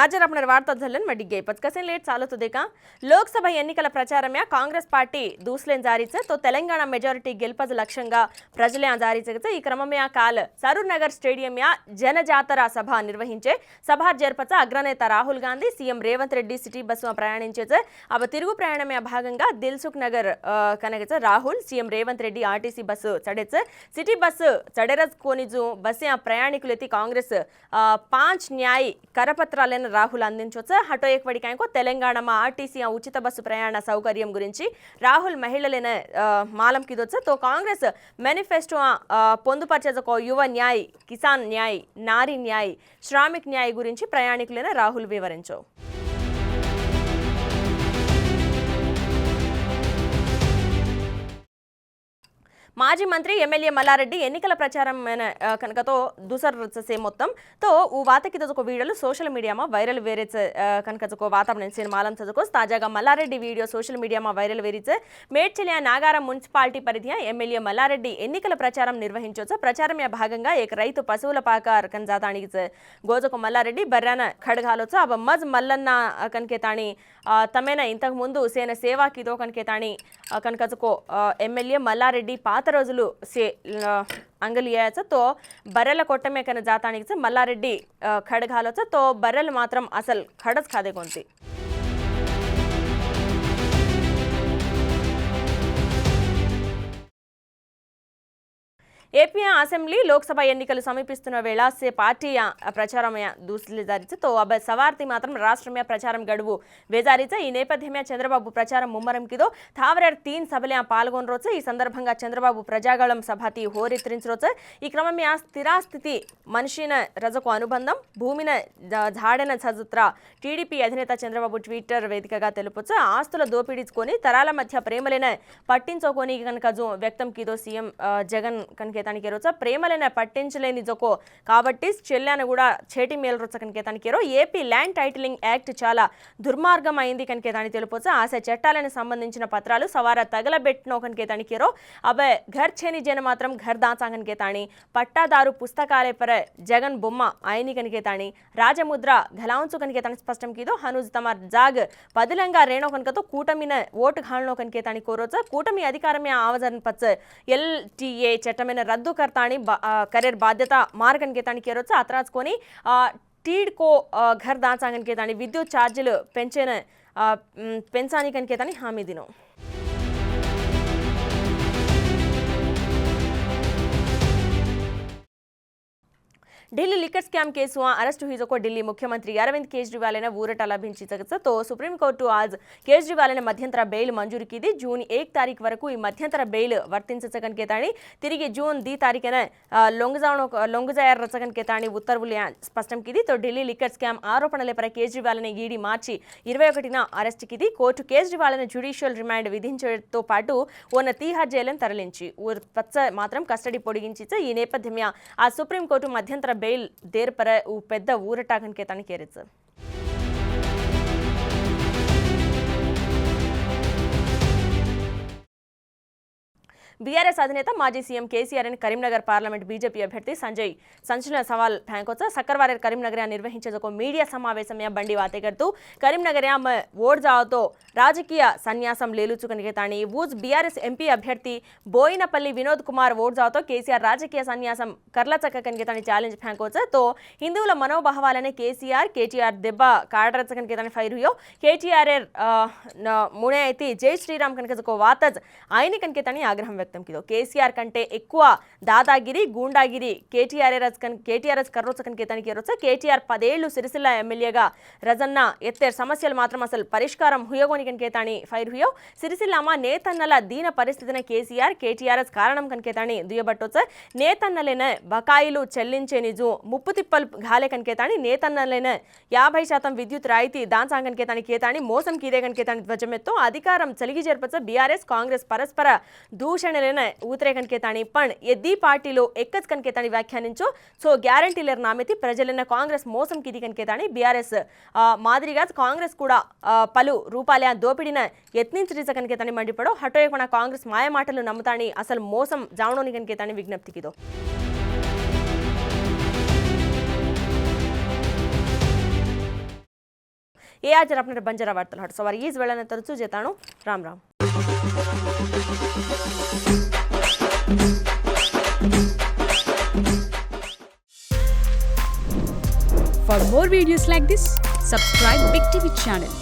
आज आपण वार्ता झालं मडिगे पचकसेन लेट चालत होते का లోక్సభ ఎన్నికల ప్రచారమే కాంగ్రెస్ పార్టీ దూస్లేన్ జారీచే తో తెలంగాణ మెజారిటీ గెలుపజ లక్ష్యంగా ప్రజలే జారీచే ఈ క్రమమే కాల్ సరూర్ నగర్ స్టేడియం యా జనజాతర సభ నిర్వహించే సభ జర్పచ అగ్రనేత Rahul Gandhi CM Revanth Reddy city bus ప్రయాణించేచే అవ తిరుగు ప్రయాణమే భాగంగా దిల్సుఖ్ నగర్ కనగచే Rahul CM Revanth Reddy RTC bus చడేచే సిటీ బస్సు చడేరజ్ కోనిజు బస్సు ప్రయాణికులెతి కాంగ్రెస్ 5 న్యాయ కరపత్రాలను రాహుల్ అందించొచ్చే హటో ఏకవడికాయకు తెలంగాణ మా ఆర్టీసీ ఉచిత బస్సు ప్రయాణ సౌకర్యం గురించి రాహుల్ మహిళలైన మాలం కిదొచ్చే తో కాంగ్రెస్ మేనిఫెస్టో పొందుపర్చేజకో యువ న్యాయ్ కిసాన్ న్యాయ్ నారీ న్యాయ్ శ్రామిక్ న్యాయ్ గురించి ప్రయాణికులైన రాహుల్ వివరించో మాజీ మంత్రి ఎమ్మెల్యే మల్లారెడ్డి ఎన్నికల ప్రచారం కనుకతో దూసరసే మొత్తం తో ఊ వాతకిదొక వీడియోలు సోషల్ మీడియామా వైరల్ వేరేచే కనుకజకో వాతావరణ సేన మాలం చజకో తాజాగా మల్లారెడ్డి వీడియో సోషల్ మీడియామా వైరల్ వేరిచే మేడ్చలియా నాగారం మున్సిపాలిటీ పరిధియ ఎమ్మెల్యే మల్లారెడ్డి ఎన్నికల ప్రచారం నిర్వహించొచ్చ ప్రచారమే భాగంగా ఏక రైతు పశువుల పాక కన్జాతానికి గోజకు మల్లారెడ్డి బర్రాన ఖడ్గాలొచ్చ అబ మజ్ మల్లన్న కన్కేతాని తమేన ఇంతకు ముందు సేన సేవాకిదో కన్కేతాని కనుకజకో ఎమ్మెల్యే మల్లారెడ్డి పాత రోజులు అంగలియాచ తో బర్రెల కొట్టమే కన జాతానికి మల్లారెడ్డి ఖడ్గాలొచ్చ తో బర్రెలు మాత్రం అసలు ఖడస్ ఖాదే కొంతి ఏపీ అసెంబ్లీ లోక్సభ ఎన్నికలు సమీపిస్తున్న వేళ సే పార్టీ ప్రచారమే దూసలి జారీచే తో అబ సవార్తి మాత్రం రాష్ట్రమే ప్రచారం గడువు వేజారీచే ఈ నేపథ్యమే చంద్రబాబు ప్రచారం ముమ్మరం కిదో తావరేర్ 3 సభలే పాల్గొనరోచే ఈ సందర్భంగా చంద్రబాబు ప్రజాగళం సభాతి హోరిత్రించరోచే ఈ క్రమమే స్థిరాస్థితి మనిషిన రజకు అనుబంధం భూమిన ఝాడన చజత్ర టీడీపీ అధినేత చంద్రబాబు ట్విట్టర్ వేదికగా తెలుపొచ్చే ఆస్తుల దోపిడీచుకొని తరాల మధ్య ప్రేమలేన పట్టించుకొని కనుక వ్యక్తం కిదో సీఎం జగన్ కనుక కేతానికేరోచ ప్రేమలైన పట్టించలేని జొకో కాబట్టి చెల్లాన కూడా చేటి మేల్రొచ్చ కనుకేతానికేరో ఏపీ ల్యాండ్ టైటిలింగ్ యాక్ట్ చాలా దుర్మార్గం అయింది కనుకేతాని తెలుపొచ్చ ఆశ చట్టాలకు సంబంధించిన పత్రాలు సవార తగలబెట్టినో కనుకేతానికేరో అబే ఘర్ చేని జన మాత్రం ఘర్ దాచా కనుకేతాని పట్టాదారు పుస్తకాలే పర జగన్ బొమ్మ ఆయని కనుకేతాని రాజముద్ర ఘలాంచు కనుకేతాని స్పష్టం కిదో హనుజ్ తమర్ జాగ్ పదిలంగా రేణో కనుకతో కూటమిన ఓటు ఘాళనో కనుకేతాని కోరోచ కూటమి అధికారమే ఆవజన పచ్చ ఎల్టీఏ చట్టమైన రద్దు కర్తాని కరియర్ బాధ్యత మార్గన్ కేతాని కేరొచ్చ అత్రాచుకొని టీడ్కో ఘర్ దాచాగన్ కేతాని విద్యుత్ ఛార్జీలు పెంచాని కనుకేతాని హామీ దినో Delhi liquor scam case arrest హీజోको ఢిల్లీ ముఖ్యమంత్రి అరవింద్ కేజ్రీవాల్ ने ఊరట లభించించగచ్చ తో సుప్రీం కోర్టు आज కేజ్రీవాల్ ने మధ్యంతర బెయిల్ మంజూరు కిది జూన్ 1 తారీఖు వరకు ఈ మధ్యంతర బెయిల్ వర్తించచగన్ కేతాని తిరిగి జూన్ 2 తారీఖున లొంగజాయర్ రచగన్ కేతాని ఉత్తర్వులు స్పష్టం కిది తో ఢిల్లీ లిక్కర్ స్కామ్ ఆరోపణల పై కేజ్రీవాల్ ने ఈడీ మార్చి 21న అరెస్ట్ కిది కోర్టు కేజ్రీవాల్ ने జ్యుడిషియల్ రిమాండ్ విధించడంతో పాటు ఓన తీహార్ జైలును తరలించి పచ్చ మాత్రం కస్టడీ పొడిగించిచ ఈ నేపథ్యమే ఆ సుప్రీం కోర్టు మధ్యంతర బెయిల్ దేర్ పర పెద్ద ఊరట కనుకేతాని కేరిచ బీఆర్ఎస్ అధినేత మాజీ సీఎం కేసీఆర్ అని కరీంనగర్ పార్లమెంట్ బీజేపీ అభ్యర్థి సంజయ్ సంచలన సవాల్ ఫ్యాంకోచ సక్కర్వారేర్ కరీంనగర్ నిర్వహించేందుకు మీడియా సమావేశమే బండి వాతేగడుతూ కరీంనగర్ ఓట్ జావతో రాజకీయ సన్యాసం లేలుచుకనిగేతాని ఊజ్ బీఆర్ఎస్ ఎంపీ అభ్యర్థి బోయినపల్లి వినోద్ కుమార్ ఓట్ జావతో కేసీఆర్ రాజకీయ సన్యాసం కర్లచక్క కనిగేతాని ఛాలెంజ్ ఫ్యాంకోచ తో హిందువుల మనోభావాలనే కేటీఆర్ దెబ్బ కాడరచ కనిగేతాని ఫైర్ హుయో కేటీఆర్ మునే అయితే జై శ్రీరామ్ కనిగజకో వాతజ్ ఆయన కనిగేతాని ఆగ్రహం వ్యక్తం కిదో కేసీఆర్ కంటే ఎక్కువ దాదాగిరి గూండాగిరి కేటీఆర్ కర్రోచకన్ కేతానికి కేరొచ్చ కేటీఆర్ 10 ఏళ్లు సిరిసిల్ల ఎమ్మెల్యేగా రజన్న ఎత్తేర్ సమస్యలు మాత్రం అసలు పరిష్కారం హుయోగోని కనికేతాని ఫైర్ హుయో సిరిసిల్లమ నేతన్నల దీన పరిస్థితిన కేటీఆర్ కారణం కనికేతాని దుయ్యబట్టొచ్చ నేతన్నలేన బకాయిలు చెల్లించే నిజు ముప్పు తిప్పలు ఘాలే కనికేతాని నేతన్నలేన 50% విద్యుత్ రాయితీ దాంచాంగన్ కనికేతాని కేతాని మోసం కీదే కనికేతాని ధ్వజమెత్తో అధికారం చలిగి జరపచ్చ బీఆర్ఎస్ కాంగ్రెస్ పరస్పర దూషణ ઉતરેકન કેતાણી પણ એ દી પાર્ટીલો એક જ કન કેતાણી વ્યાખ્યાનિంచో సో గ్యారంటీలర్ నామెతి ప్రజలన్న కాంగ్రెస్ మోసం కిదికన్ కేతాని బీఆర్ఎస్ మాదిరిగా కాంగ్రెస్ కూడా పలు రూపాల దోపిడిన యత్నించరిసకన్ కేతాని మండిపడో హటోయకొన కాంగ్రెస్ మాయ మాటలు నమ్ముతాని అసలు మోసం జావణోని కన్ కేతాని విజ్ఞప్తి కిదో એ આજે આપણે બંજારા વાર્તા હટ સવારે ઈ જ વેળાને તરચું જેતાણું Ram Ram. For more videos like this, subscribe Big TV channel.